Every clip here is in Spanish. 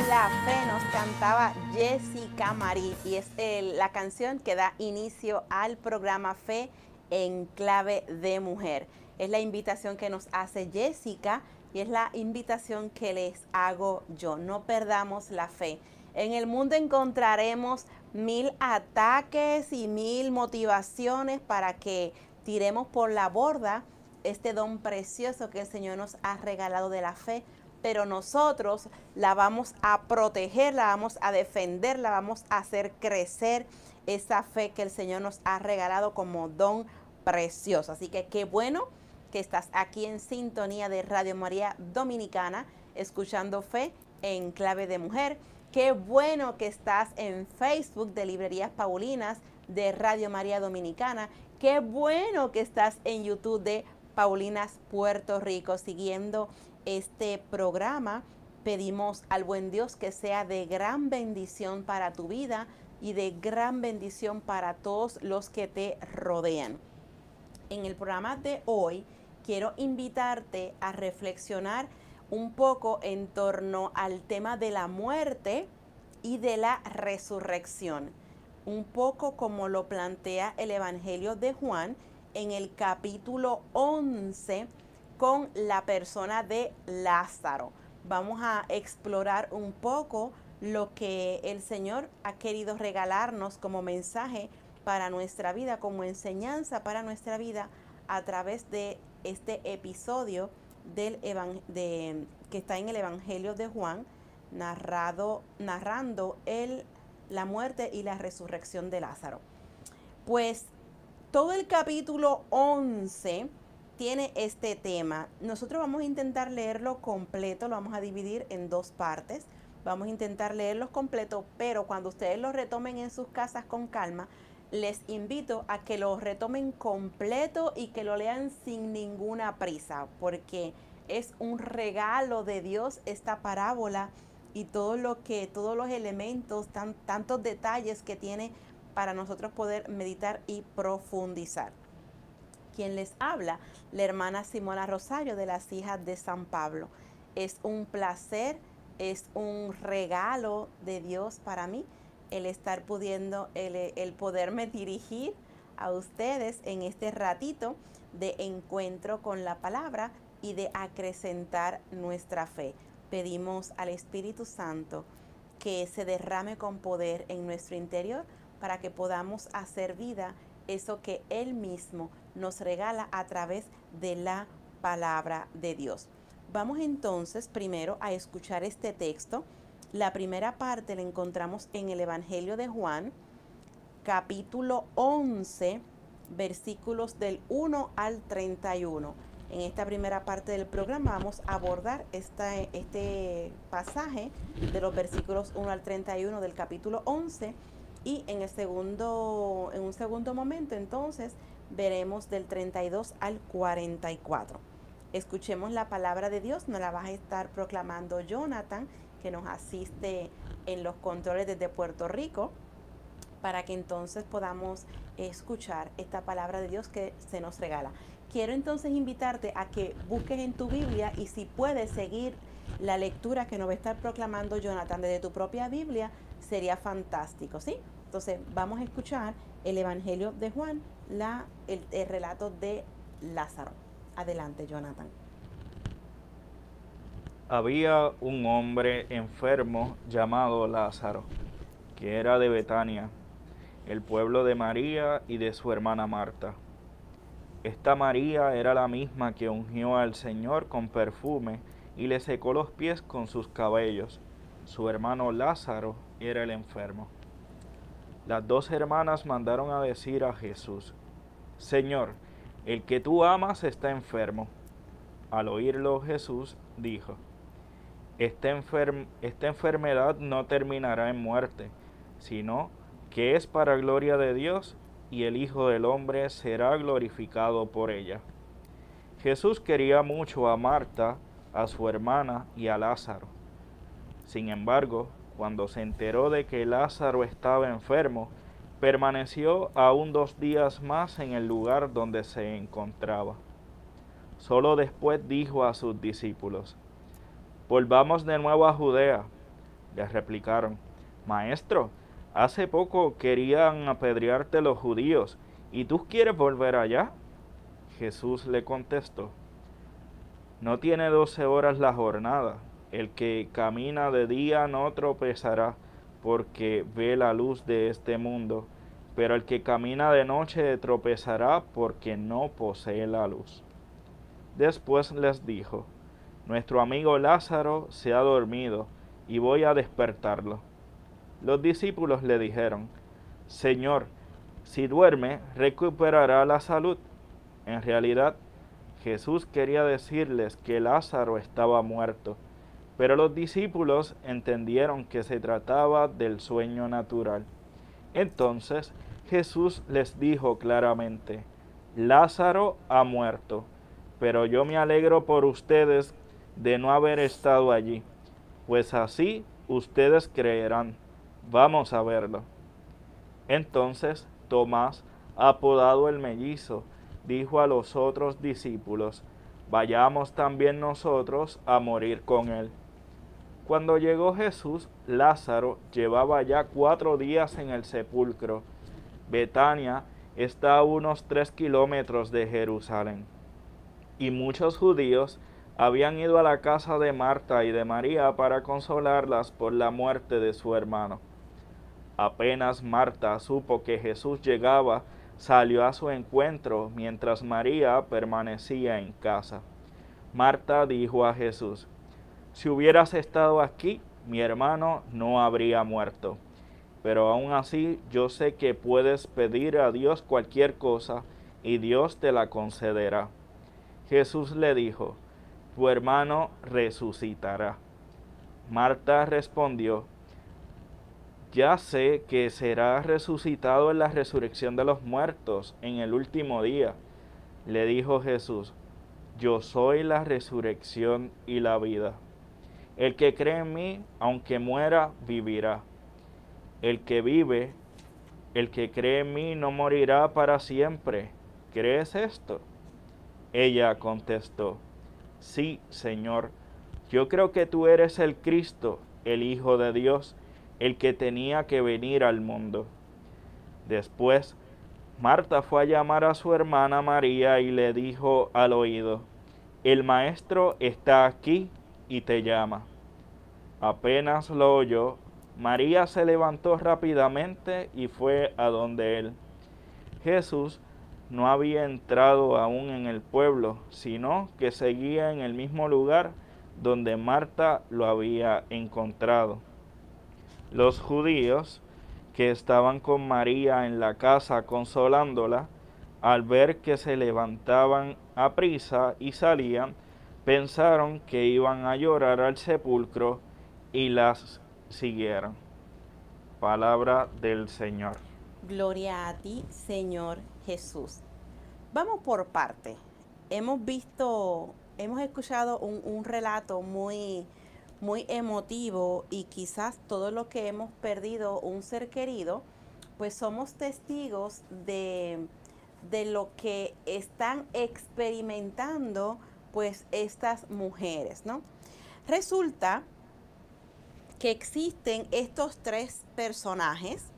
la fe nos cantaba Jessica Marí y es la canción que da inicio al programa Fe en Clave de Mujer. Es la invitación que nos hace Jessica y es la invitación que les hago yo. No perdamos la fe. En el mundo encontraremos 1000 ataques y 1000 motivaciones para que tiremos por la borda este don precioso que el Señor nos ha regalado de la fe, pero nosotros la vamos a proteger, la vamos a defender, la vamos a hacer crecer esa fe que el Señor nos ha regalado como don precioso. Así que qué bueno que estás aquí en sintonía de Radio María Dominicana, escuchando Fe en Clave de Mujer. Qué bueno que estás en Facebook de Librerías Paulinas de Radio María Dominicana. Qué bueno que estás en YouTube de Paulinas Puerto Rico siguiendo este programa. Pedimos al buen Dios que sea de gran bendición para tu vida y de gran bendición para todos los que te rodean. En el programa de hoy quiero invitarte a reflexionar un poco en torno al tema de la muerte y de la resurrección, un poco como lo plantea el Evangelio de Juan en el capítulo 11 con la persona de Lázaro. Vamos a explorar un poco lo que el Señor ha querido regalarnos como mensaje para nuestra vida, como enseñanza para nuestra vida a través de este episodio que está en el Evangelio de Juan, narrando la muerte y la resurrección de Lázaro. Pues todo el capítulo 11 tiene este tema. Nosotros vamos a intentar leerlo completo, lo vamos a dividir en dos partes. Vamos a intentar leerlo completo, pero cuando ustedes lo retomen en sus casas con calma, les invito a que lo retomen completo y que lo lean sin ninguna prisa, porque es un regalo de Dios esta parábola y todos los elementos, tantos detalles que tiene para nosotros poder meditar y profundizar. Quien les habla, la hermana Simona Rosario de las Hijas de San Pablo. Es un placer, es un regalo de Dios para mí el estar pudiendo, el poderme dirigir a ustedes en este ratito de encuentro con la palabra y de acrecentar nuestra fe. Pedimos al Espíritu Santo que se derrame con poder en nuestro interior para que podamos hacer vida eso que Él mismo nos regala a través de la palabra de Dios. Vamos entonces primero a escuchar este texto. La primera parte la encontramos en el Evangelio de Juan, capítulo 11, versículos del 1 al 31. En esta primera parte del programa vamos a abordar este pasaje de los versículos 1 al 31 del capítulo 11 y en un segundo momento entonces veremos del 32 al 44. Escuchemos la palabra de Dios, nos la va a estar proclamando Jonathan, que nos asiste en los controles desde Puerto Rico, para que entonces podamos escuchar esta palabra de Dios que se nos regala. Quiero entonces invitarte a que busques en tu Biblia y si puedes seguir la lectura que nos va a estar proclamando Jonathan desde tu propia Biblia, sería fantástico, ¿sí? Entonces vamos a escuchar el Evangelio de Juan, el relato de Lázaro. Adelante, Jonathan. Había un hombre enfermo llamado Lázaro, que era de Betania, el pueblo de María y de su hermana Marta. Esta María era la misma que ungió al Señor con perfume y le secó los pies con sus cabellos. Su hermano Lázaro era el enfermo. Las dos hermanas mandaron a decir a Jesús: Señor, el que tú amas está enfermo. Al oírlo Jesús dijo: Esta enfermedad no terminará en muerte, sino que es para gloria de Dios, y el Hijo del Hombre será glorificado por ella. Jesús quería mucho a Marta, a su hermana y a Lázaro. Sin embargo, cuando se enteró de que Lázaro estaba enfermo, permaneció aún 2 días más en el lugar donde se encontraba. Solo después dijo a sus discípulos: Volvamos de nuevo a Judea. Le replicaron: Maestro, hace poco querían apedrearte los judíos, ¿y tú quieres volver allá? Jesús le contestó: No tiene 12 horas la jornada. El que camina de día no tropezará, porque ve la luz de este mundo, pero el que camina de noche tropezará, porque no posee la luz. Después les dijo: Nuestro amigo Lázaro se ha dormido, y voy a despertarlo. Los discípulos le dijeron: Señor, si duerme, recuperará la salud. En realidad, Jesús quería decirles que Lázaro estaba muerto, pero los discípulos entendieron que se trataba del sueño natural. Entonces Jesús les dijo claramente: Lázaro ha muerto, pero yo me alegro por ustedes de no haber estado allí, pues así ustedes creerán. Vamos a verlo. Entonces Tomás, apodado el mellizo, dijo a los otros discípulos: Vayamos también nosotros a morir con él. Cuando llegó Jesús, Lázaro llevaba ya 4 días en el sepulcro. Betania está a unos 3 kilómetros de Jerusalén. Y muchos judíos habían ido a la casa de Marta y de María para consolarlas por la muerte de su hermano. Apenas Marta supo que Jesús llegaba, salió a su encuentro, mientras María permanecía en casa. Marta dijo a Jesús: Si hubieras estado aquí, mi hermano no habría muerto. Pero aún así yo sé que puedes pedir a Dios cualquier cosa, y Dios te la concederá. Jesús le dijo: Tu hermano resucitará. Marta respondió: Ya sé que será resucitado en la resurrección de los muertos en el último día. Le dijo Jesús: Yo soy la resurrección y la vida. El que cree en mí, aunque muera, vivirá. El que cree en mí no morirá para siempre. ¿Crees esto? Ella contestó: Sí, Señor, yo creo que tú eres el Cristo, el Hijo de Dios, el que tenía que venir al mundo. Después, Marta fue a llamar a su hermana María y le dijo al oído: El Maestro está aquí y te llama. Apenas lo oyó, María se levantó rápidamente y fue a donde él. Jesús no había entrado aún en el pueblo, sino que seguía en el mismo lugar donde Marta lo había encontrado. Los judíos que estaban con María en la casa consolándola, al ver que se levantaban aprisa y salían, pensaron que iban a llorar al sepulcro y las siguieron. Palabra del Señor. Gloria a ti, Señor Jesús. Vamos por parte. Hemos escuchado un relato muy emotivo, y quizás todos los que hemos perdido un ser querido, pues somos testigos de lo que están experimentando pues estas mujeres, ¿no? Resulta que existen estos 3 personajes: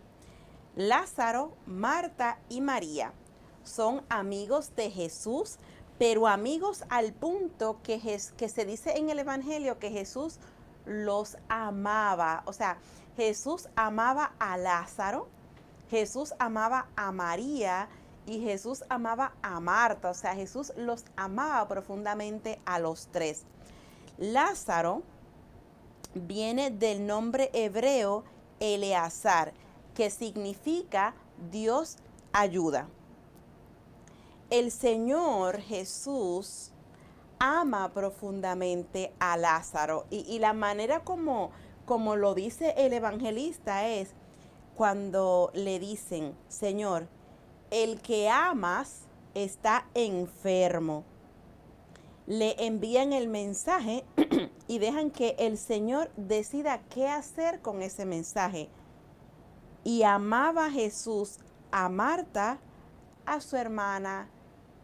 Lázaro, Marta y María. Son amigos de Jesús, pero amigos al punto que se dice en el Evangelio que Jesús los amaba. O sea, Jesús amaba a Lázaro, Jesús amaba a María y Jesús amaba a Marta. O sea, Jesús los amaba profundamente a los 3. Lázaro viene del nombre hebreo Eleazar, que significa Dios ayuda. El Señor Jesús ama profundamente a Lázaro, y la manera como lo dice el evangelista es cuando le dicen: Señor, el que amas está enfermo. Le envían el mensaje y dejan que el Señor decida qué hacer con ese mensaje. Y amaba Jesús a Marta, a su hermana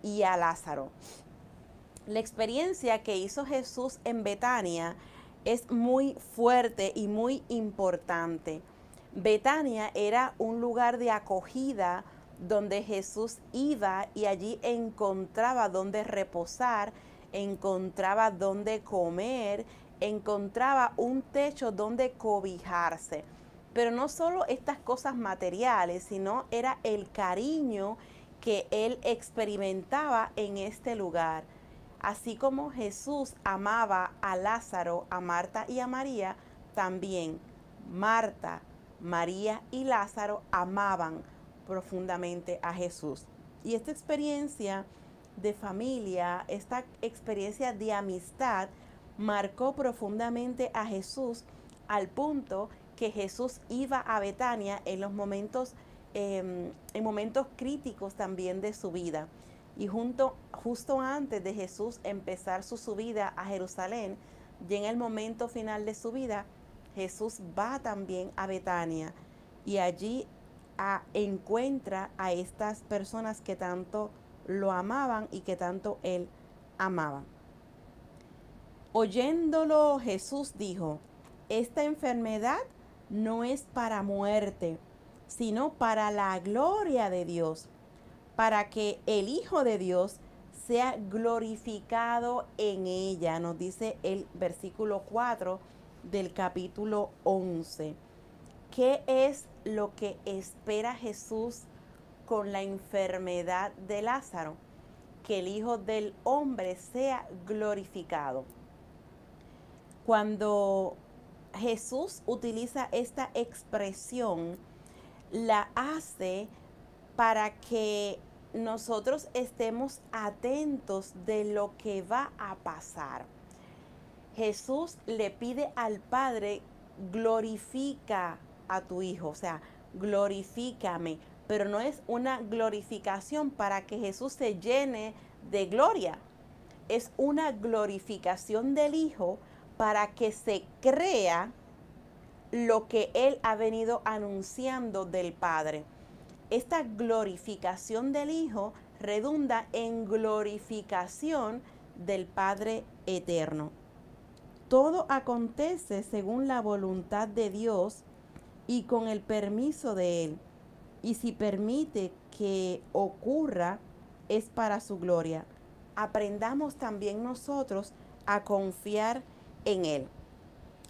y a Lázaro. La experiencia que hizo Jesús en Betania es muy fuerte y muy importante. Betania era un lugar de acogida donde Jesús iba y allí encontraba donde reposar, encontraba donde comer, encontraba un techo donde cobijarse. Pero no solo estas cosas materiales, sino era el cariño que él experimentaba en este lugar. Así como Jesús amaba a Lázaro, a Marta y a María, también Marta, María y Lázaro amaban profundamente a Jesús. Y esta experiencia de familia, esta experiencia de amistad, marcó profundamente a Jesús al punto que Jesús iba a Betania en los momentos, en momentos críticos también de su vida. Y justo antes de Jesús empezar su subida a Jerusalén, y en el momento final de su vida, Jesús va también a Betania y allí encuentra a estas personas que tanto lo amaban y que tanto él amaba. Oyéndolo, Jesús dijo: esta enfermedad no es para muerte, sino para la gloria de Dios, para que el Hijo de Dios sea glorificado en ella, nos dice el versículo 4 del capítulo 11. ¿Qué es lo que espera Jesús con la enfermedad de Lázaro? Que el Hijo del Hombre sea glorificado. Cuando Jesús utiliza esta expresión, la hace para que nosotros estemos atentos de lo que va a pasar. Jesús le pide al Padre: glorifica a tu Hijo, o sea, glorifícame, pero no es una glorificación para que Jesús se llene de gloria, es una glorificación del Hijo para que se crea lo que Él ha venido anunciando del Padre. Esta glorificación del Hijo redunda en glorificación del Padre eterno. Todo acontece según la voluntad de Dios y con el permiso de Él. Y si permite que ocurra, es para su gloria. Aprendamos también nosotros a confiar en Él.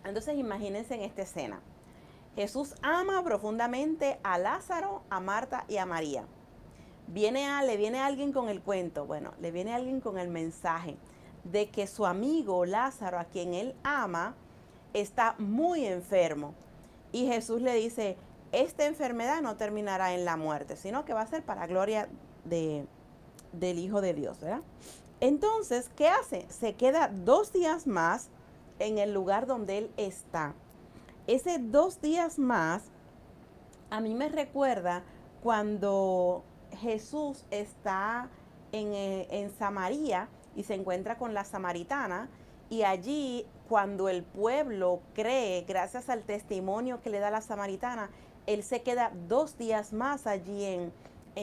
Entonces imagínense en esta escena. Jesús ama profundamente a Lázaro, a Marta y a María. Le viene alguien con el cuento, le viene alguien con el mensaje de que su amigo Lázaro, a quien él ama, está muy enfermo. Y Jesús le dice: esta enfermedad no terminará en la muerte, sino que va a ser para gloria del Hijo de Dios, ¿verdad? Entonces, ¿qué hace? Se queda 2 días más en el lugar donde él está. Ese 2 días más a mí me recuerda cuando Jesús está en Samaria y se encuentra con la samaritana, y allí cuando el pueblo cree gracias al testimonio que le da la samaritana, él se queda 2 días más allí en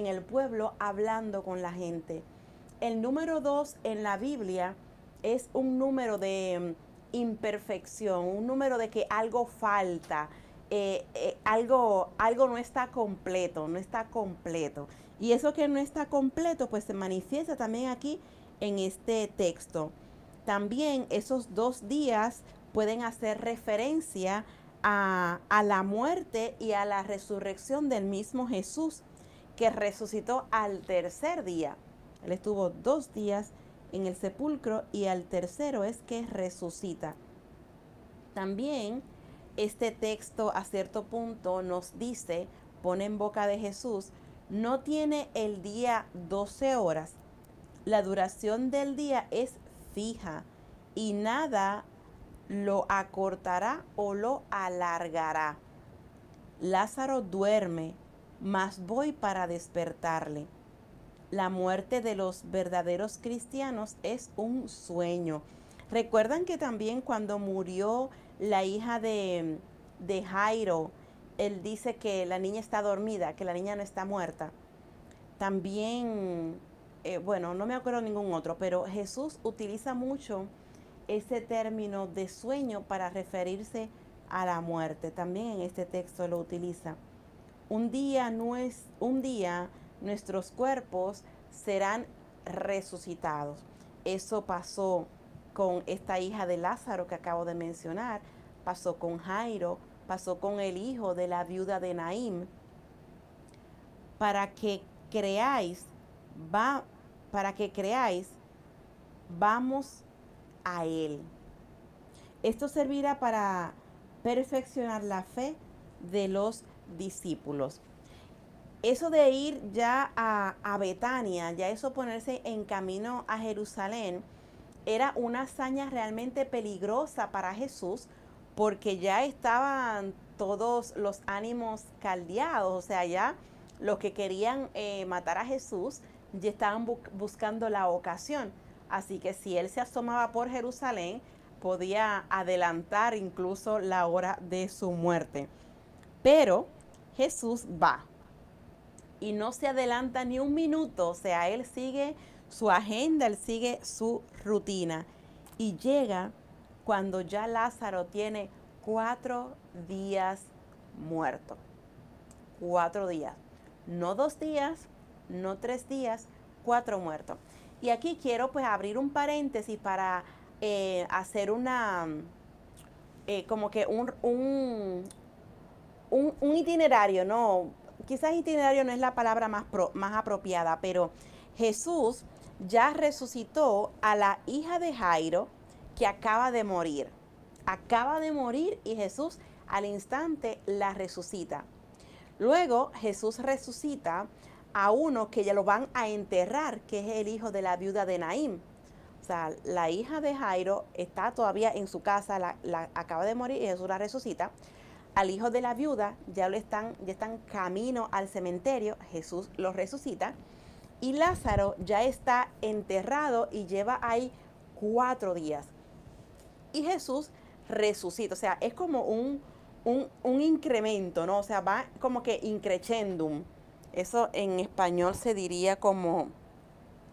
el pueblo hablando con la gente. El número 2 en la Biblia es un número de imperfección, un número de que algo falta, algo no está completo, no está completo. Y eso que no está completo, pues se manifiesta también aquí en este texto. También esos 2 días pueden hacer referencia a la muerte y a la resurrección del mismo Jesús, que resucitó al 3er día. Él estuvo 2 días en el sepulcro y al 3º es que resucita. También este texto a cierto punto nos dice, pone en boca de Jesús: no tiene el día 12 horas. La duración del día es fija y nada lo acortará o lo alargará. Lázaro duerme, mas voy para despertarle. La muerte de los verdaderos cristianos es un sueño. Recuerdan que también cuando murió la hija de Jairo, él dice que la niña está dormida, que la niña no está muerta. También, no me acuerdo ningún otro, pero Jesús utiliza mucho ese término de sueño para referirse a la muerte. También en este texto lo utiliza. Un día nuestros cuerpos serán resucitados. Eso pasó con esta hija de Lázaro que acabo de mencionar, pasó con Jairo, pasó con el hijo de la viuda de Naín. Para que creáis, vamos a Él. Esto servirá para perfeccionar la fe de los discípulos. Eso de ir ya a Betania, ya eso ponerse en camino a Jerusalén, era una hazaña realmente peligrosa para Jesús, porque ya estaban todos los ánimos caldeados, o sea, ya los que querían matar a Jesús ya estaban buscando la ocasión. Así que si él se asomaba por Jerusalén, podía adelantar incluso la hora de su muerte. Pero Jesús va y no se adelanta ni un minuto, o sea, él sigue su agenda, él sigue su rutina y llega cuando ya Lázaro tiene 4 días muerto. 4 días, no 2 días, no 3 días, 4 muertos. Y aquí quiero pues abrir un paréntesis para hacer una, como que un itinerario, ¿no? Quizás itinerario no es la palabra más apropiada, pero Jesús ya resucitó a la hija de Jairo que acaba de morir. Acaba de morir y Jesús al instante la resucita. Luego Jesús resucita a uno que ya lo van a enterrar, que es el hijo de la viuda de Naín. O sea, la hija de Jairo está todavía en su casa, acaba de morir y Jesús la resucita. Al hijo de la viuda ya están camino al cementerio, Jesús lo resucita. Y Lázaro ya está enterrado y lleva ahí 4 días. Y Jesús resucita, o sea, es como un incremento, ¿no? O sea, va como que increchendum. Eso en español se diría como,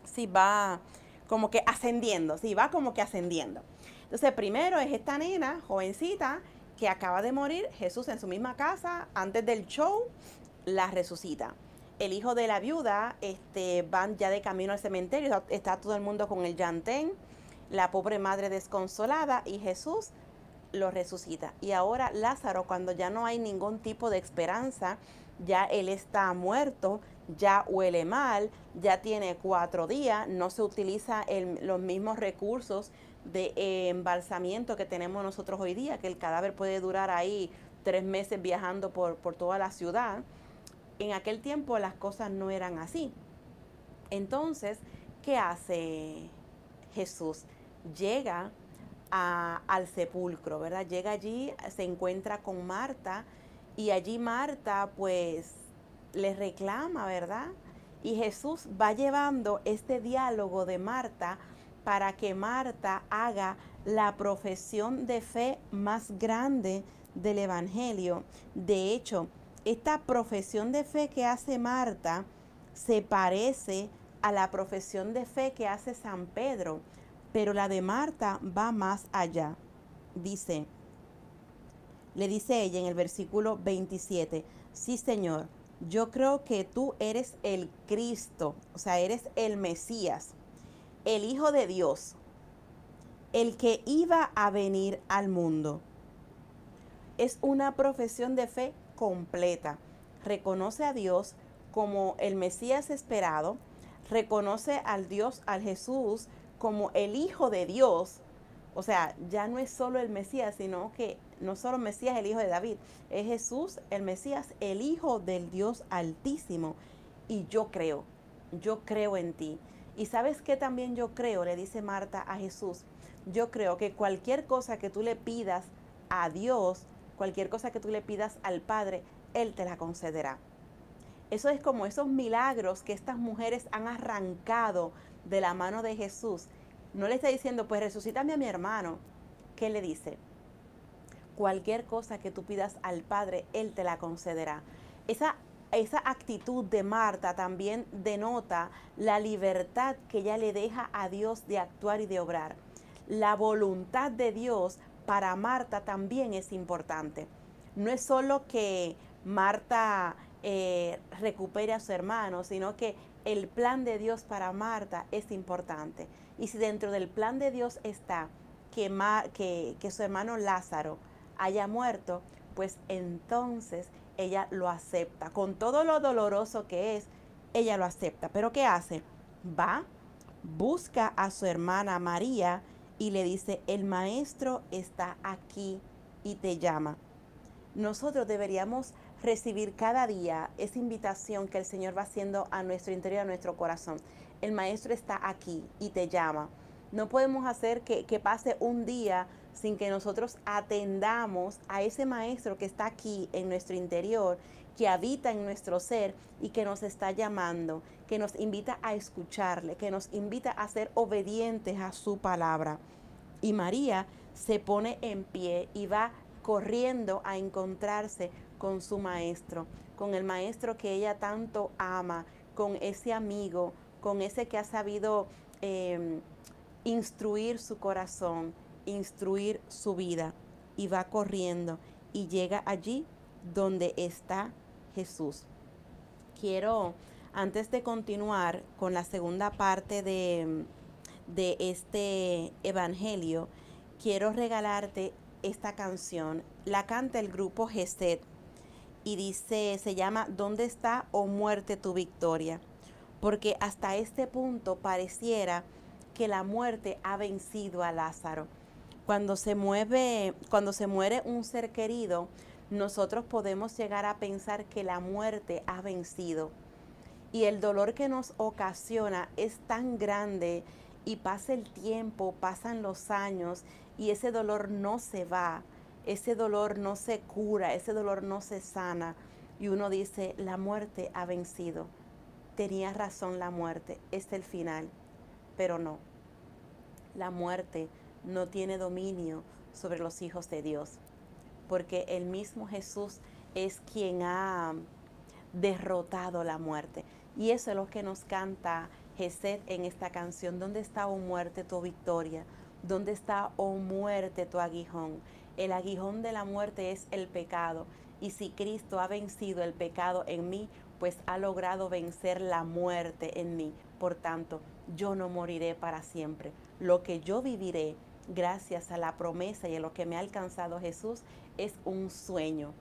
si va como que ascendiendo, si va como que ascendiendo. Entonces, primero es esta nena, jovencita, que acaba de morir, Jesús en su misma casa, antes del show, la resucita. El hijo de la viuda, van ya de camino al cementerio, está todo el mundo con el llantén, la pobre madre desconsolada y Jesús lo resucita. Y ahora Lázaro, cuando ya no hay ningún tipo de esperanza, ya él está muerto, ya huele mal, ya tiene 4 días, no se utiliza los mismos recursos de embalsamiento que tenemos nosotros hoy día, que el cadáver puede durar ahí 3 meses viajando por toda la ciudad. En aquel tiempo las cosas no eran así. Entonces, ¿qué hace Jesús? Llega al sepulcro, ¿verdad? Llega allí, se encuentra con Marta y allí Marta pues le reclama, ¿verdad? Y Jesús va llevando este diálogo de Marta para que Marta haga la profesión de fe más grande del Evangelio. De hecho, esta profesión de fe que hace Marta se parece a la profesión de fe que hace San Pedro, pero la de Marta va más allá. Le dice ella en el versículo 27, sí, Señor, yo creo que tú eres el Cristo, o sea, eres el Mesías, el Hijo de Dios, el que iba a venir al mundo. Es una profesión de fe completa. Reconoce a Dios como el Mesías esperado, reconoce al Jesús como el Hijo de Dios. O sea, ya no es solo el Mesías, sino que no solo Mesías el Hijo de David, es Jesús el Mesías, el Hijo del Dios Altísimo. Y yo creo en ti. Y ¿sabes qué también yo creo? Le dice Marta a Jesús. Yo creo que cualquier cosa que tú le pidas a Dios, cualquier cosa que tú le pidas al Padre, Él te la concederá. Eso es como esos milagros que estas mujeres han arrancado de la mano de Jesús. No le está diciendo, pues resucítame a mi hermano. ¿Qué le dice? Cualquier cosa que tú pidas al Padre, Él te la concederá. Esa actitud de Marta también denota la libertad que ella le deja a Dios de actuar y de obrar. la voluntad de Dios para Marta también es importante. No es solo que Marta recupere a su hermano, sino que el plan de Dios para Marta es importante. Y si dentro del plan de Dios está que su hermano Lázaro haya muerto, pues entonces ella lo acepta. Con todo lo doloroso que es, ella lo acepta. ¿Pero qué hace? Va, busca a su hermana María y le dice, el maestro está aquí y te llama. Nosotros deberíamos recibir cada día esa invitación que el Señor va haciendo a nuestro interior, a nuestro corazón. El maestro está aquí y te llama. No podemos hacer que pase un día sin que nosotros atendamos a ese maestro que está aquí en nuestro interior, que habita en nuestro ser y que nos está llamando, que nos invita a escucharle, que nos invita a ser obedientes a su palabra. Y María se pone en pie y va corriendo a encontrarse con su maestro, con el maestro que ella tanto ama, con ese amigo, con ese que ha sabido instruir su corazón, instruir su vida, y va corriendo y llega allí donde está Jesús. Quiero, antes de continuar con la segunda parte de este evangelio, quiero regalarte esta canción. La canta el grupo Gesed y dice, se llama ¿Dónde está, oh muerte, tu victoria? Porque hasta este punto pareciera que la muerte ha vencido a Lázaro. Cuando se muere un ser querido, nosotros podemos llegar a pensar que la muerte ha vencido. Y el dolor que nos ocasiona es tan grande y pasa el tiempo, pasan los años y ese dolor no se va, ese dolor no se cura, ese dolor no se sana. Y uno dice, la muerte ha vencido. Tenía razón la muerte, es el final. Pero no, la muerte no tiene dominio sobre los hijos de Dios, porque el mismo Jesús es quien ha derrotado la muerte. Y eso es lo que nos canta Gesed en esta canción. ¿Dónde está, oh muerte, tu victoria? ¿Dónde está, oh muerte, tu aguijón? El aguijón de la muerte es el pecado. Y si Cristo ha vencido el pecado en mí, pues ha logrado vencer la muerte en mí. Por tanto, yo no moriré para siempre. Lo que yo viviré, gracias a la promesa y a lo que me ha alcanzado Jesús, es un sueño.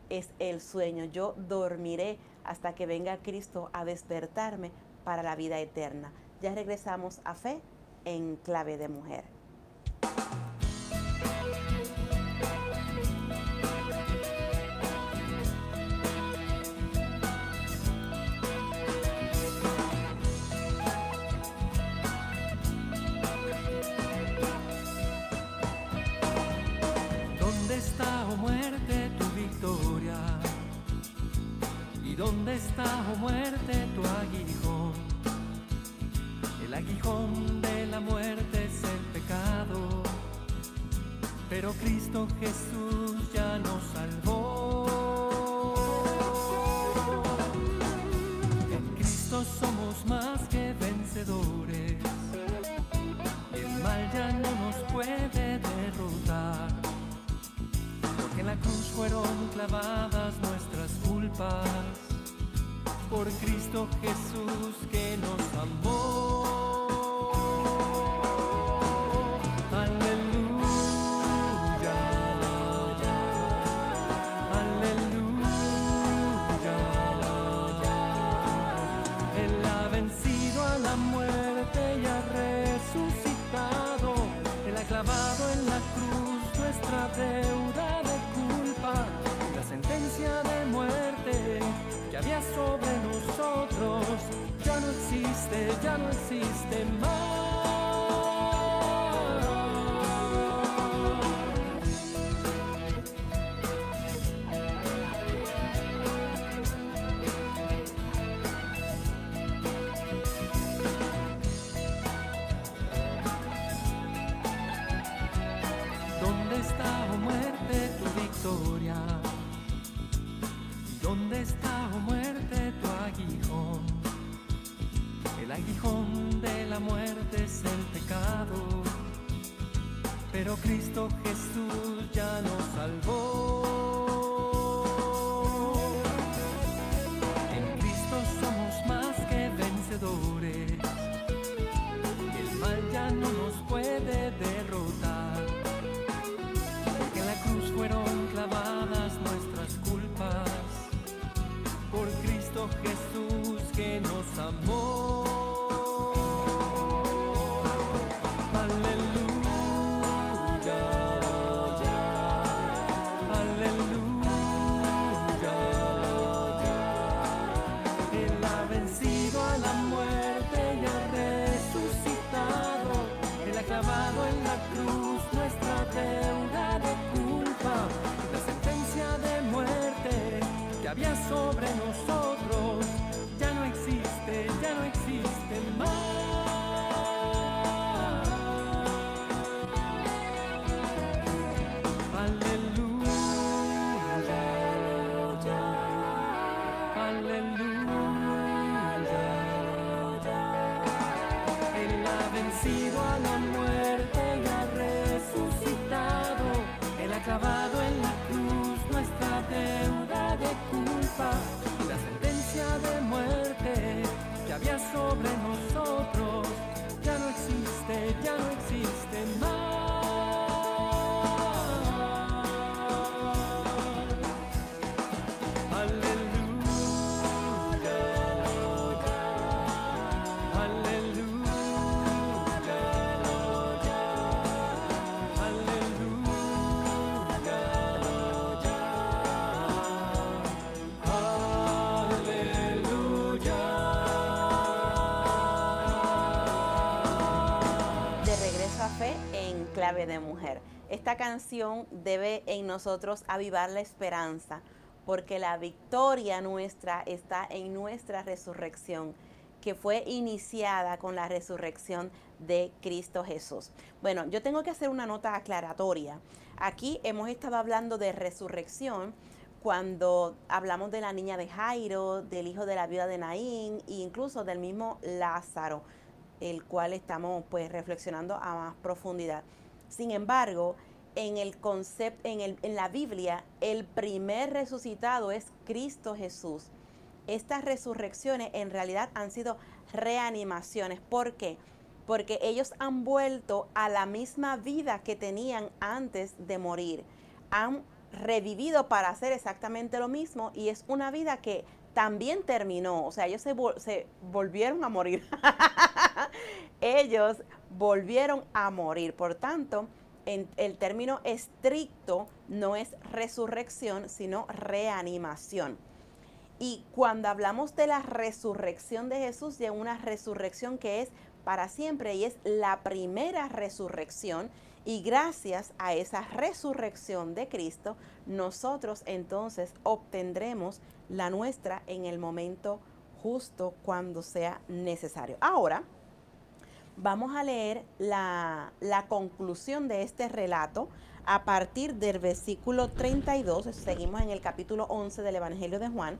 Es el sueño. Yo dormiré hasta que venga Cristo a despertarme para la vida eterna. Ya regresamos a Fe en Clave de Mujer. ¿Dónde está, oh muerte, tu victoria? ¿Y dónde está, oh muerte, tu aguijón? El aguijón de la muerte es el pecado, pero Cristo Jesús ya nos salvó. En Cristo somos más que vencedores, y el mal ya no nos puede derrotar. En la cruz fueron clavadas nuestras culpas, por Cristo Jesús que nos amó. Aleluya, aleluya. Él ha vencido a la muerte y ha resucitado. Él ha clavado en la cruz nuestra deuda, la sentencia de muerte que había sobre nosotros ya no existe más. ¿Dónde está, oh muerte, tu victoria? ¿Dónde está, oh muerte, tu aguijón? El aguijón de la muerte es el pecado, pero Cristo Jesús ya nos salvó. En Cristo somos más que vencedores, y el mal ya no nos puede derrotar, porque en la cruz fueron clavadas nuestras culpas, por Cristo Jesús que nos amó. Había sobre nosotros, ya no existe más. Aleluya, aleluya. Él ha vencido a la muerte y ha resucitado. Él ha clavado en la cruz nuestra deuda de culpa, la sentencia de muerte que había sobre nosotros ya no existe más. Aleluya, aleluya, Fe en clave de mujer. Esta canción debe en nosotros avivar la esperanza, porque la victoria nuestra está en nuestra resurrección, que fue iniciada con la resurrección de Cristo Jesús. Bueno, yo tengo que hacer una nota aclaratoria. Aquí hemos estado hablando de resurrección cuando hablamos de la niña de Jairo, del hijo de la viuda de Naín e incluso del mismo Lázaro, el cual estamos pues reflexionando a más profundidad. Sin embargo, en el concepto, en la Biblia, el primer resucitado es Cristo Jesús. Estas resurrecciones en realidad han sido reanimaciones. ¿Por qué? Porque ellos han vuelto a la misma vida que tenían antes de morir. Han revivido para hacer exactamente lo mismo y es una vida que también terminó. O sea, ellos se volvieron a morir. Ellos volvieron a morir. Por tanto, en el término estricto no es resurrección, sino reanimación. Y cuando hablamos de la resurrección de Jesús, de una resurrección que es para siempre y es la primera resurrección, y gracias a esa resurrección de Cristo, nosotros entonces obtendremos la nuestra en el momento justo cuando sea necesario. Ahora, vamos a leer la conclusión de este relato a partir del versículo 32. Seguimos en el capítulo 11 del Evangelio de Juan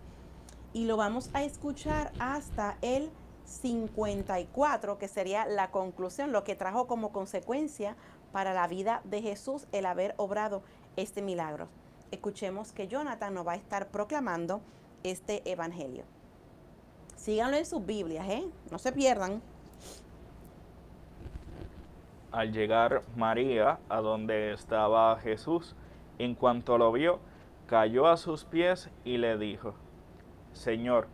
y lo vamos a escuchar hasta el 54, que sería la conclusión, lo que trajo como consecuencia para la vida de Jesús el haber obrado este milagro. Escuchemos que Jonathan nos va a estar proclamando este evangelio. Síganlo en sus Biblias, no se pierdan. Al llegar María a donde estaba Jesús, en cuanto lo vio, cayó a sus pies y le dijo: Señor,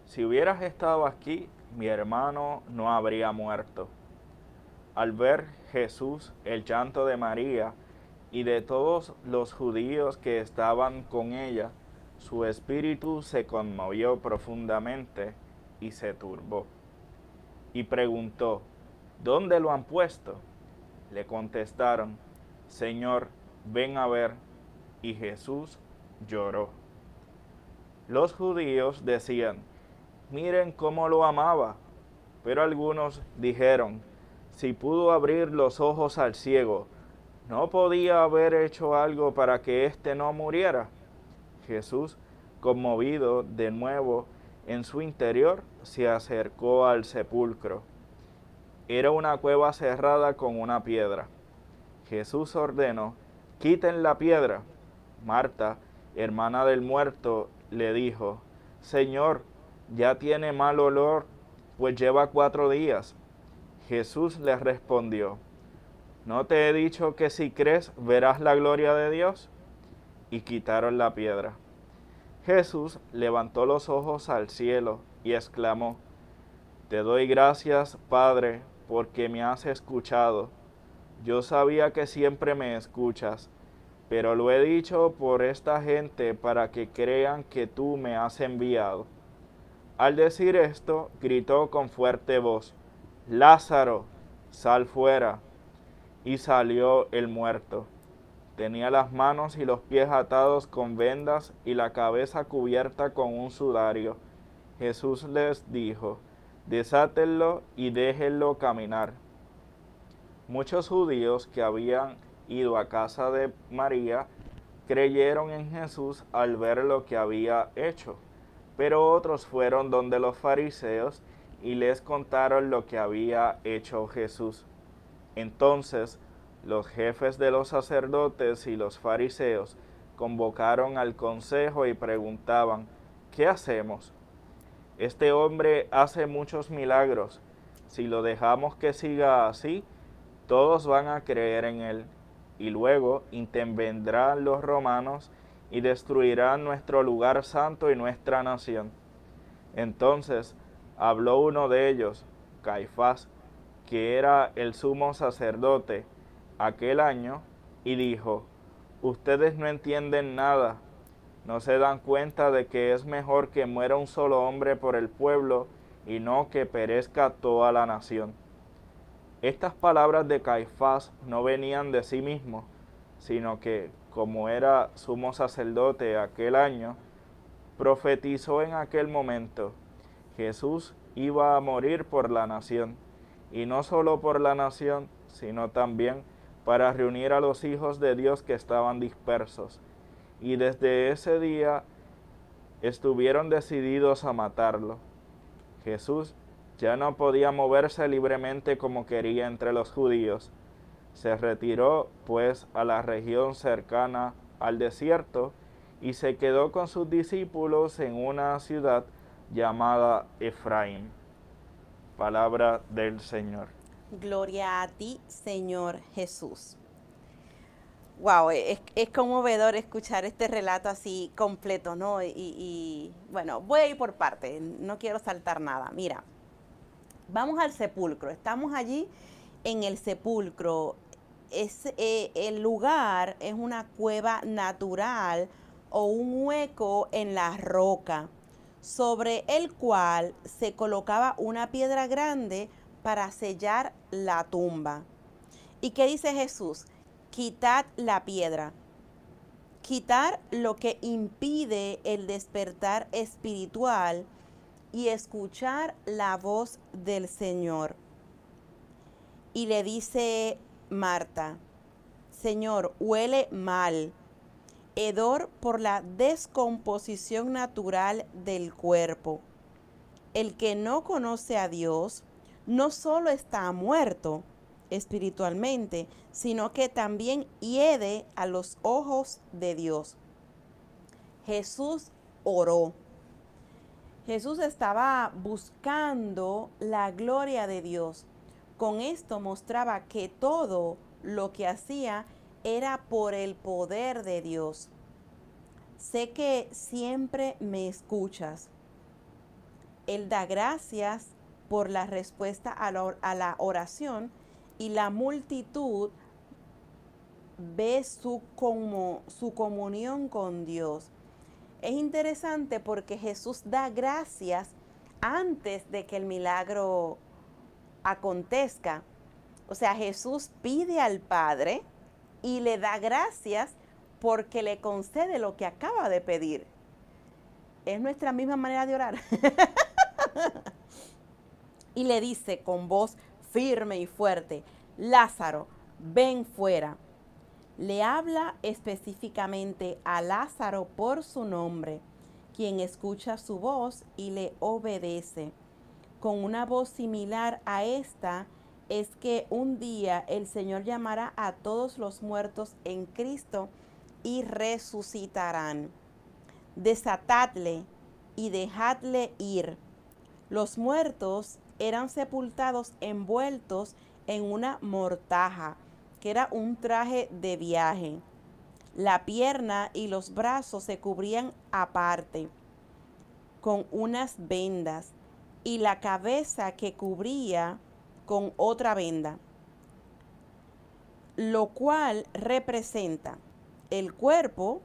si hubieras estado aquí, mi hermano no habría muerto. Al ver Jesús el llanto de María y de todos los judíos que estaban con ella, su espíritu se conmovió profundamente y se turbó. Y preguntó: ¿Dónde lo han puesto? Le contestaron: Señor, ven a ver. Y Jesús lloró. Los judíos decían: miren cómo lo amaba. Pero algunos dijeron: si pudo abrir los ojos al ciego, ¿no podía haber hecho algo para que éste no muriera? Jesús, conmovido de nuevo en su interior, se acercó al sepulcro. Era una cueva cerrada con una piedra. Jesús ordenó: quiten la piedra. Marta, hermana del muerto, le dijo: Señor, ya tiene mal olor, pues lleva 4 días. Jesús le respondió: ¿no te he dicho que si crees verás la gloria de Dios? Y quitaron la piedra. Jesús levantó los ojos al cielo y exclamó: Te doy gracias, Padre, porque me has escuchado. Yo sabía que siempre me escuchas, pero lo he dicho por esta gente para que crean que tú me has enviado. Al decir esto, gritó con fuerte voz: Lázaro, sal fuera. Y salió el muerto. Tenía las manos y los pies atados con vendas y la cabeza cubierta con un sudario. Jesús les dijo: desátenlo y déjenlo caminar. Muchos judíos que habían ido a casa de María creyeron en Jesús al ver lo que había hecho, pero otros fueron donde los fariseos y les contaron lo que había hecho Jesús. Entonces los jefes de los sacerdotes y los fariseos convocaron al consejo y preguntaban: ¿qué hacemos? Este hombre hace muchos milagros. Si lo dejamos que siga así, todos van a creer en él, y luego intervendrán los romanos y destruirán nuestro lugar santo y nuestra nación. Entonces habló uno de ellos, Caifás, que era el sumo sacerdote aquel año, y dijo: ustedes no entienden nada, no se dan cuenta de que es mejor que muera un solo hombre por el pueblo y no que perezca toda la nación. Estas palabras de Caifás no venían de sí mismo, sino que, como era sumo sacerdote aquel año, profetizó en aquel momento: Jesús iba a morir por la nación, y no solo por la nación, sino también para reunir a los hijos de Dios que estaban dispersos. Y desde ese día estuvieron decididos a matarlo. Jesús ya no podía moverse libremente como quería entre los judíos. Se retiró, pues, a la región cercana al desierto y se quedó con sus discípulos en una ciudad llamada Efraín. Palabra del Señor. Gloria a ti, Señor Jesús. Wow, es conmovedor escuchar este relato así completo, ¿no? Y bueno, voy a ir por partes, no quiero saltar nada. Mira, vamos al sepulcro, estamos allí en el sepulcro. El lugar es una cueva natural o un hueco en la roca, sobre el cual se colocaba una piedra grande para sellar la tumba. ¿Y qué dice Jesús? Quitad la piedra. Quitar lo que impide el despertar espiritual y escuchar la voz del Señor. Y le dice Marta: Señor, huele mal, hedor por la descomposición natural del cuerpo. El que no conoce a Dios no solo está muerto espiritualmente, sino que también hiede a los ojos de Dios. Jesús oró. Jesús estaba buscando la gloria de Dios. Con esto mostraba que todo lo que hacía era por el poder de Dios. Sé que siempre me escuchas. Él da gracias por la respuesta a la oración, y la multitud ve su comunión con Dios. Es interesante porque Jesús da gracias antes de que el milagro acontezca. O sea, Jesús pide al Padre y le da gracias porque le concede lo que acaba de pedir. Es nuestra misma manera de orar. Y le dice con voz firme y fuerte: Lázaro, ven fuera. Le habla específicamente a Lázaro por su nombre, quien escucha su voz y le obedece. Con una voz similar a esta, es que un día el Señor llamará a todos los muertos en Cristo y resucitarán. Desatadle y dejadle ir. Los muertos eran sepultados envueltos en una mortaja, que era un traje de viaje. La pierna y los brazos se cubrían aparte con unas vendas y la cabeza que cubría con otra venda, lo cual representa el cuerpo,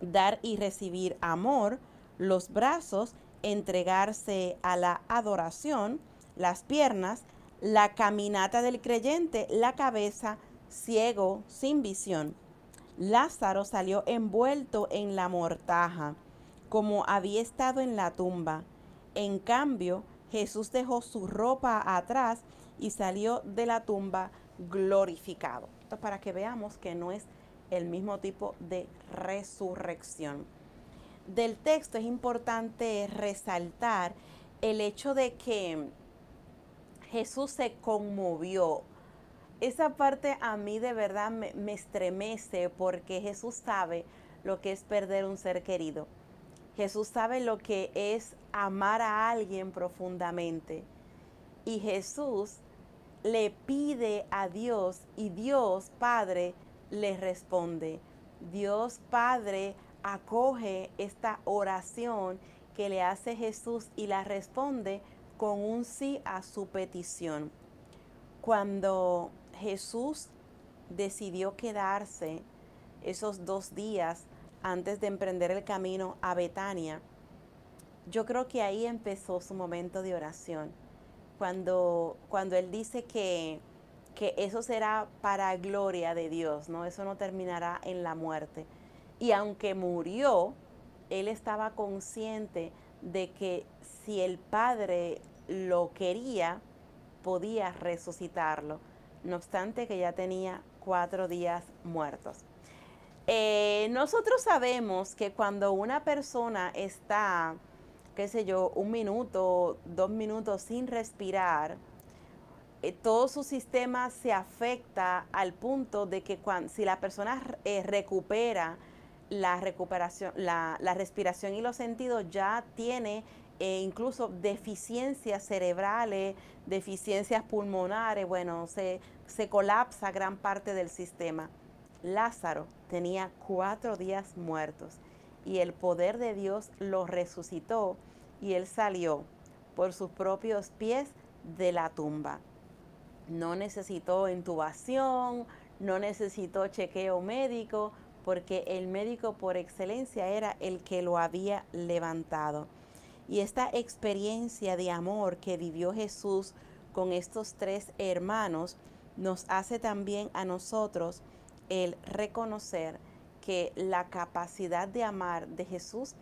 dar y recibir amor, los brazos, entregarse a la adoración, las piernas, la caminata del creyente, la cabeza, ciego, sin visión. Lázaro salió envuelto en la mortaja, como había estado en la tumba. En cambio, Jesús dejó su ropa atrás y salió de la tumba glorificado. Esto para que veamos que no es el mismo tipo de resurrección. Del texto es importante resaltar el hecho de que Jesús se conmovió. Esa parte a mí de verdad me estremece, porque Jesús sabe lo que es perder un ser querido. Jesús sabe lo que es amar a alguien profundamente. Y Jesús le pide a Dios y Dios Padre le responde. Dios Padre acoge esta oración que le hace Jesús y la responde con un sí a su petición. Cuando Jesús decidió quedarse esos 2 días antes de emprender el camino a Betania, yo creo que ahí empezó su momento de oración. Cuando Él dice que eso será para gloria de Dios, ¿no? Eso no terminará en la muerte. Y aunque murió, Él estaba consciente de que si el Padre lo quería, podía resucitarlo. No obstante que ya tenía 4 días muertos. Nosotros sabemos que cuando una persona está, qué sé yo, 1 minuto, 2 minutos sin respirar, todo su sistema se afecta al punto de que si la persona recupera la respiración y los sentidos, ya tiene incluso deficiencias cerebrales, deficiencias pulmonares, bueno, se colapsa gran parte del sistema. Lázaro tenía 4 días muertos y el poder de Dios lo resucitó y él salió por sus propios pies de la tumba. No necesitó intubación, no necesitó chequeo médico, porque el médico por excelencia era el que lo había levantado. Y esta experiencia de amor que vivió Jesús con estos 3 hermanos nos hace también a nosotros el reconocer que la capacidad de amar de Jesús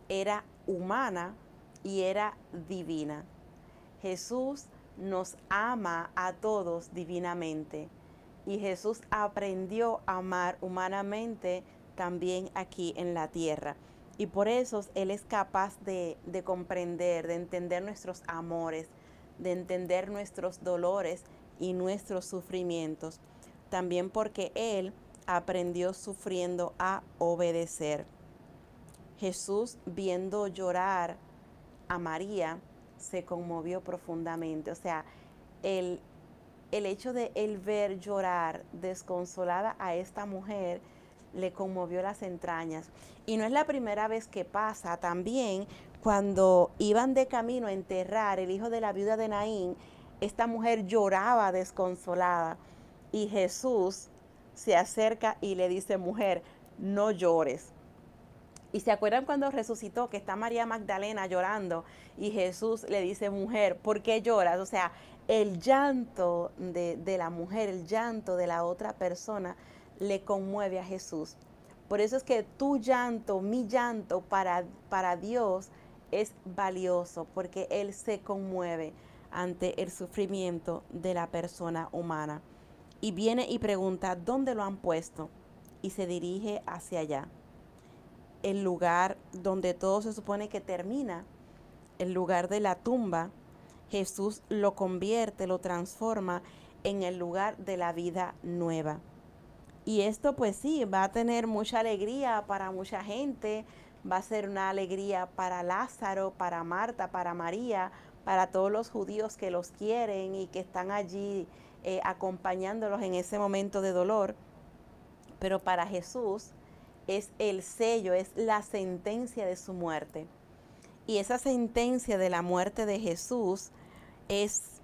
era humana y era divina. Jesús nos ama a todos divinamente y Jesús aprendió a amar humanamente también aquí en la tierra. Y por eso Él es capaz de comprender, de entender nuestros amores, de entender nuestros dolores y nuestros sufrimientos. También porque Él aprendió sufriendo a obedecer. Jesús, viendo llorar a María, se conmovió profundamente. O sea, el hecho de él ver llorar desconsolada a esta mujer le conmovió las entrañas. Y no es la primera vez que pasa. También cuando iban de camino a enterrar el hijo de la viuda de Naín, esta mujer lloraba desconsolada y Jesús se acerca y le dice: mujer, no llores. Y se acuerdan cuando resucitó, que está María Magdalena llorando y Jesús le dice: mujer, ¿por qué lloras? O sea, el llanto de la mujer, el llanto de la otra persona le conmueve a Jesús. Por eso es que tu llanto, mi llanto para Dios es valioso, porque Él se conmueve ante el sufrimiento de la persona humana. Y viene y pregunta: ¿dónde lo han puesto? Y se dirige hacia allá, el lugar donde todo se supone que termina, el lugar de la tumba, Jesús lo convierte, lo transforma en el lugar de la vida nueva. Y esto pues sí, va a tener mucha alegría para mucha gente, va a ser una alegría para Lázaro, para Marta, para María, para todos los judíos que los quieren y que están allí acompañándolos en ese momento de dolor. Pero para Jesús es el sello, es la sentencia de su muerte. Y esa sentencia de la muerte de Jesús es,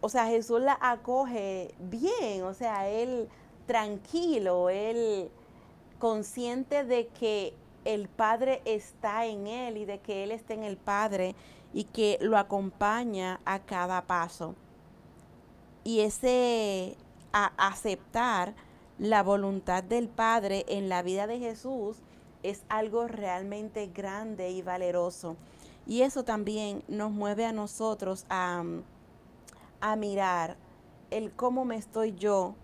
o sea, Jesús la acoge bien, o sea, él tranquilo, él consciente de que el Padre está en él y de que él está en el Padre y que lo acompaña a cada paso. Y ese aceptar la voluntad del Padre en la vida de Jesús es algo realmente grande y valeroso. Y eso también nos mueve a nosotros a mirar el cómo me estoy yo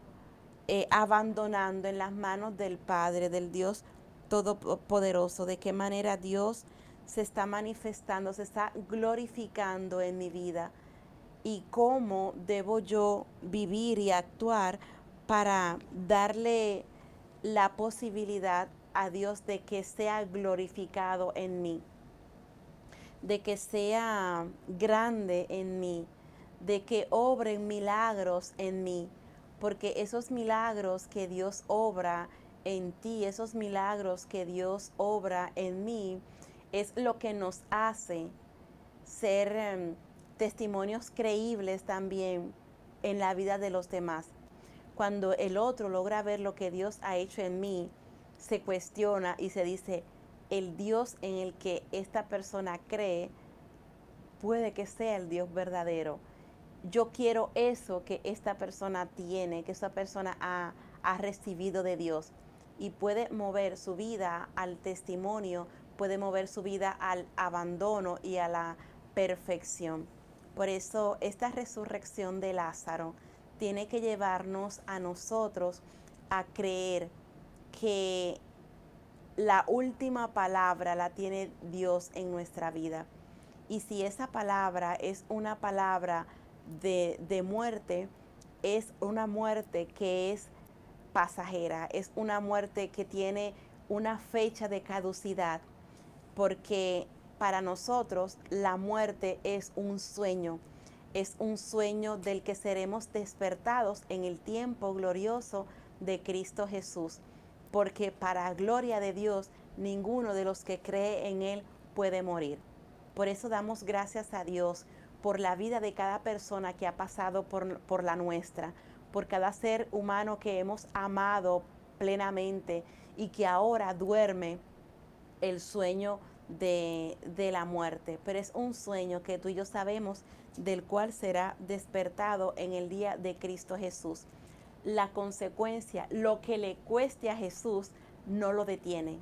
abandonando en las manos del Padre, del Dios Todopoderoso, de qué manera Dios se está manifestando, se está glorificando en mi vida y cómo debo yo vivir y actuar para darle la posibilidad a Dios de que sea glorificado en mí, de que sea grande en mí, de que obren milagros en mí, porque esos milagros que Dios obra en ti, esos milagros que Dios obra en mí, es lo que nos hace ser testimonios creíbles también en la vida de los demás. Cuando el otro logra ver lo que Dios ha hecho en mí, se cuestiona y se dice, el Dios en el que esta persona cree puede que sea el Dios verdadero. Yo quiero eso que esta persona tiene, que esta persona ha recibido de Dios, y puede mover su vida al testimonio, puede mover su vida al abandono y a la perfección. Por eso esta resurrección de Lázaro tiene que llevarnos a nosotros a creer que la última palabra la tiene Dios en nuestra vida. Y si esa palabra es una palabra de muerte, es una muerte que es pasajera, es una muerte que tiene una fecha de caducidad, porque para nosotros la muerte es un sueño del que seremos despertados en el tiempo glorioso de Cristo Jesús, porque para gloria de Dios ninguno de los que cree en Él puede morir. Por eso damos gracias a Dios por la vida de cada persona que ha pasado por la nuestra, por cada ser humano que hemos amado plenamente y que ahora duerme el sueño de la muerte. Pero es un sueño que tú y yo sabemos del cual será despertado en el día de Cristo Jesús. La consecuencia, lo que le cueste a Jesús, no lo detiene.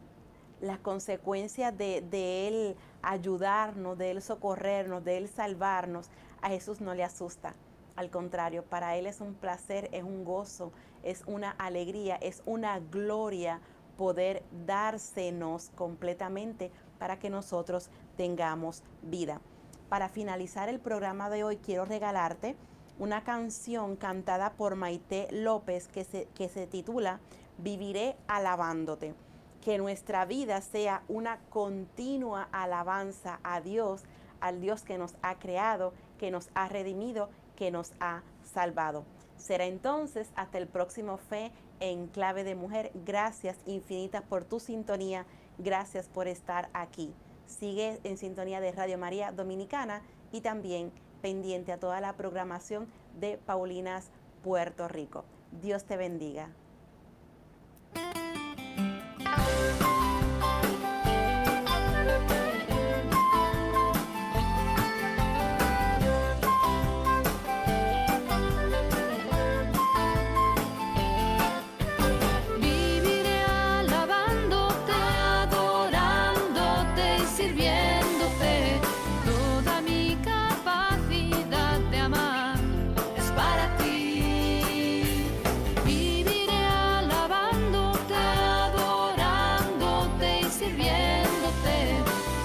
Las consecuencias de Él ayudarnos, de Él socorrernos, de Él salvarnos, a Jesús no le asusta. Al contrario, para Él es un placer, es un gozo, es una alegría, es una gloria poder dársenos completamente para que nosotros tengamos vida. Para finalizar el programa de hoy, quiero regalarte una canción cantada por Maite López que se titula Viviré alabándote. Que nuestra vida sea una continua alabanza a Dios, al Dios que nos ha creado, que nos ha redimido, que nos ha salvado. Será entonces hasta el próximo Fe en Clave de Mujer. Gracias infinitas por tu sintonía. Gracias por estar aquí. Sigue en sintonía de Radio María Dominicana y también pendiente a toda la programación de Paulinas Puerto Rico. Dios te bendiga.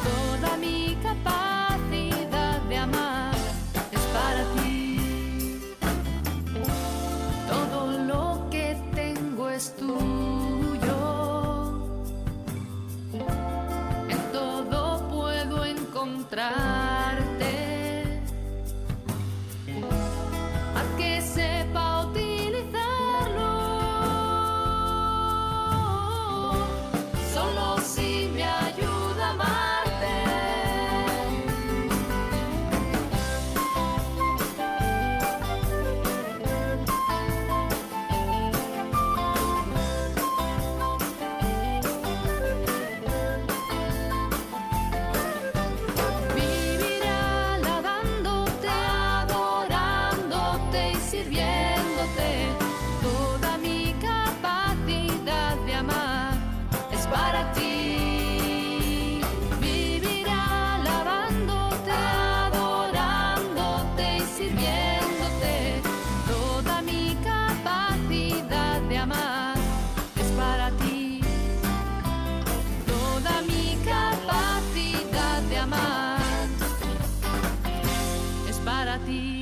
Toda mi capacidad de amar es encontrarte. Haz que sepa utilizarlo. Solo si me ayuda a amarte. Vivir alabándote, adorándote y sirviéndote. Toda mi capacidad de amar es para ti. Vivir alabándote, adorándote y sirviéndote. Toda mi capacidad de amar es para ti. Toda mi capacidad de amar es para ti.